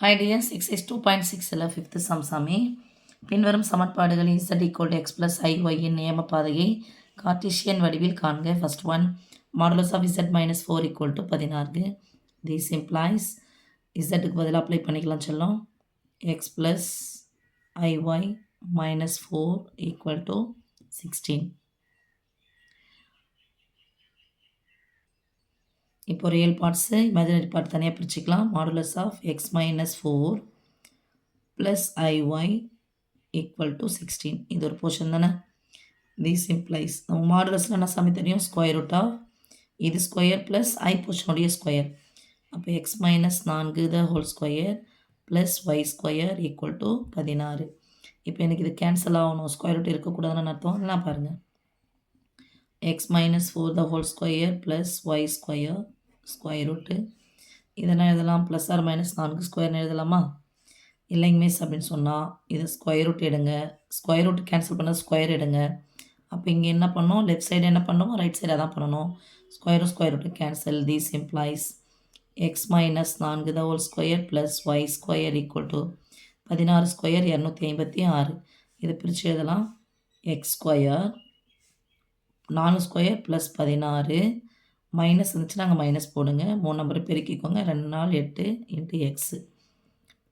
Hi dears, exercise 2.6 fifth sum சாமி பின்வரும் சமன்பாடுகளில் z = x plus iy இன் நியம பாதையை கார்ட்டீசியன் வடிவில் காண்க. First one, modulus of z minus 4 equal to 16. This implies z க்கு பதிலாக அப்ளை பண்ணிக்கலாம் சொல்லும். x plus iy minus 4 equal to 16. இப்போ ரியல் பார்ட்ஸு இமேஜினரி பார்ட் தனியாக பிரிச்சுக்கலாம். Modulus of X minus 4 plus I Y equal to 16. இது ஒரு போர்ஷன் தானே. திஸ் இம்ப்ளைஸ் நம்ம மாடுலஸில் என்ன சாமி தெரியும், ஸ்கொயர் ரூட் ஆஃப் இது ஸ்கொயர் ப்ளஸ் ஐ போர்ஷனுடைய ஸ்கொயர். அப்போ X minus 4 the whole square plus Y square equal to 16. இப்போ எனக்கு இது கேன்சல் ஆகணும், ஸ்கொயர் ரூட் இருக்கக்கூடாதுன்னு அர்த்தம். என்ன பாருங்கள், X minus 4 the whole square plus Y square square root இதெல்லாம் எழுதலாம். ப்ளஸ் ஆர் மைனஸ் 4 ஸ்கொயர்னு எழுதலாமா? இல்லைங்க மிஸ் அப்படின்னு சொன்னால் இதை ஸ்கொயர் ரூட் எடுங்க. ஸ்கொயர் ரூட் கேன்சல் பண்ண ஸ்கொயர் எடுங்க. அப்போ இங்கே என்ன பண்ணோம், லெஃப்ட் சைடு என்ன பண்ணோம், ரைட் சைடு அதான் பண்ணணும். Square root cancel. These implies X minus 4 the whole square plus Y square equal to 16 square 256. இதை பிரித்து எழுதலாம். X square 4 square plus 16 minus இருந்துச்சுன்னா அங்கே மைனஸ் போடுங்க. 3 நம்பரை பெருக்கிக்கோங்க. 2 4 8 into X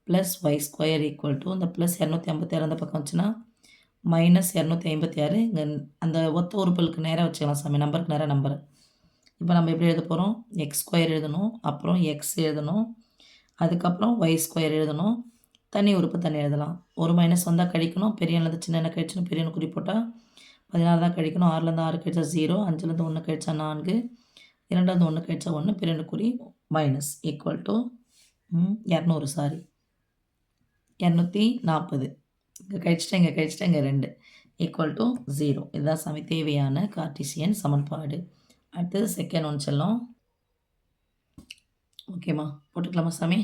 plus Y square equal to இந்த ப்ளஸ் 256 அந்த பக்கம் வச்சுன்னா மைனஸ் 256. இங்கே அந்த ஒத்த உறுப்புகளுக்கு நேராக வச்சுக்கலாம் சாமி, நம்பருக்கு நேராக நம்பர். இப்போ நம்ம எப்படி எழுத போகிறோம், எக்ஸ் ஸ்கொயர் எழுதணும், அப்புறம் எக்ஸ் எழுதணும், அதுக்கப்புறம் ஒய் ஸ்கொயர் எழுதணும். தனி உறுப்பு தனி எழுதலாம். ஒரு மைனஸ் வந்தால் கழிக்கணும், பெரிய எண்ணது சின்ன என்ன கழிச்சணும், பெரிய குறி போட்டால் 16 தான் கழிக்கணும். 6லேருந்து 6 கழிச்சா 0, 5லேருந்து 1 கழிச்சா 4, 2லேருந்து 1 கழிச்சா 1, பெரிய குறி மைனஸ் ஈக்குவல் டு 200 சாரி 240. இங்கே கழிச்சிட்டேன் இங்கே 2 ஈக்குவல் டு 0. இதுதான் சாமி தேவையான கார்ட்டீசியன் சமன்பாடு. அடுத்தது செகண்ட் ஒன் செல்லும். ஓகேம்மா, போட்டுக்கலாமா சாமி?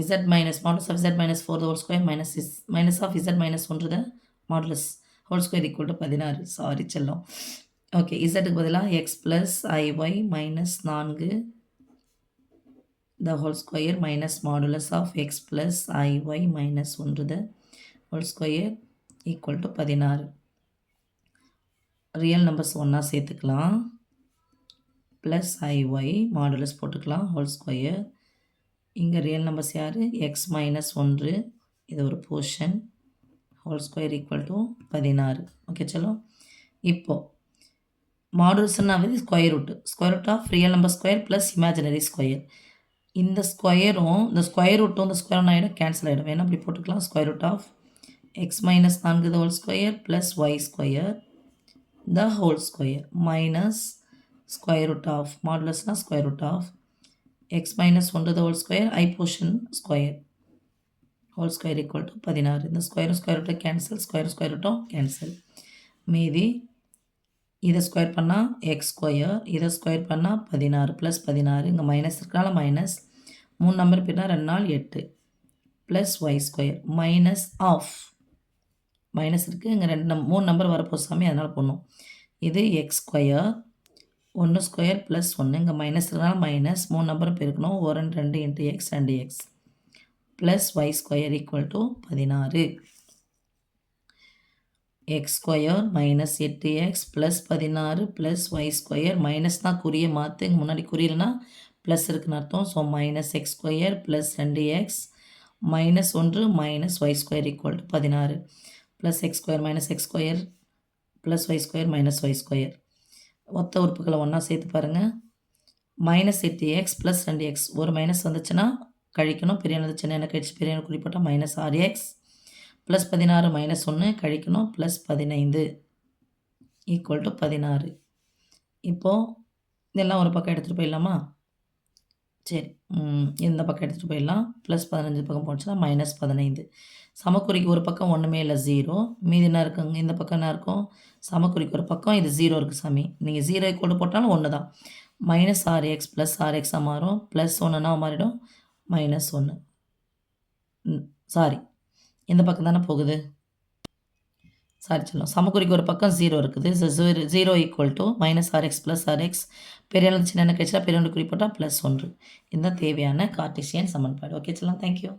z minus modulus of z minus 4 the whole square minus of z minus 1 the modulus whole square equal to 16. Sorry செல்லும். ஓகே, இசட்டுக்கு பதிலாக X plus ஐஒய் minus 4 the whole square minus modulus of x plus iy minus 1 the whole square equal to 16. Real numbers ஒன்றா சேர்த்துக்கலாம். Plus i y modulus போட்டுக்கலாம் whole square. இங்கே real numbers யார், x minus 1, இது ஒரு portion, whole square equal to 16. Okay சலோ. இப்போது மாடுலஸ்னாவது square root of real number square plus imaginary square. இந்த ஸ்கொயரும் இந்த ஸ்கொயர் ரூட்டும் இந்த ஸ்கொயர் ஆகிடும், கேன்சல் ஆகிடும். வேணால் அப்படி போட்டுக்கலாம். Square root of X minus 4 the whole square plus Y square the whole square minus square root of மாடுலஸ்னால் square root of X minus 1 the whole square i portion square whole square equal to 16. இந்த square ரூட்டை cancel, square ரூட்டும் cancel. மீதி இதை square பண்ணால் X square, இதை square பண்ணால் 16 plus 16. இங்கே minus இருக்கனால மைனஸ், 3 நம்பர் பின்னா 2 4 8 plus Y square minus of minus இருக்குது. இங்கே 3 நம்பர் வரப்போ சாமி, அதனால் போடணும். இது எக்ஸ் ஸ்கொயர் 1 ஸ்கொயர் ப்ளஸ் 1, இங்கே மைனஸ் இருக்கனால மைனஸ், 3 நம்பரும் பெருக்கணும். 1 2 into x 2x plus Y square equal to 16. X square minus 8x plus 16 plus Y square மைனஸ்னால் குறியை மாற்று, இங்கே முன்னாடி குறியில்னா ப்ளஸ் இருக்குன்னு அர்த்தம். So minus x square plus 2x minus 1 minus y square equal to 16 plus x square minus x square plus Y square minus y square. ஒத்த உறுப்புகளை ஒன்றா சேர்த்து பாருங்கள். மைனஸ் 8x ப்ளஸ் 2x, ஒரு மைனஸ் வந்துச்சுன்னா கழிக்கணும், பெரிய என்னது சின்ன என்ன கழிச்சு பெரிய குறி போட்டால் மைனஸ் 6x ப்ளஸ் 16 மைனஸ் 1 கழிக்கணும் ப்ளஸ் 15 ஈக்குவல் டு 16. இப்போது இதெல்லாம் ஒரு பக்கம் எடுத்துகிட்டு போயிடலாமா? சரி, இந்த பக்கம் எடுத்துகிட்டு போயிடலாம். ப்ளஸ் 15 பக்கம் போச்சுன்னா மைனஸ் 15. சமக்குறிக்கு ஒரு பக்கம் ஒன்றுமே இல்லை, 0. மீதி என்ன இருக்குங்க, இந்த பக்கம் என்ன இருக்கும், சமக்குறிக்கு ஒரு பக்கம் இது 0 இருக்குது சாமி. நீங்கள் 0 ஈக்குவல் போட்டாலும் 1 தான். மைனஸ் 6x ப்ளஸ் 6xாக மாறும், ப்ளஸ் 1னா மாறிடும் மைனஸ் 1. சாரி, இந்த பக்கம் தானே போகுது. சாரி செல்லம். சமக்குறிக்கு ஒரு பக்கம் 0 இருக்குது. 0 ஈக்குவல் டு -rx + rx பெரிய எண்ணிலிருந்து சின்ன எண்ணை கழிச்சா பெரிய எண்ணுக்குறி போட்டா +1. இதுதான் தேவையான கார்ட்டீசியன் சமன்பாடு. ஓகே செல்லம். Thank you.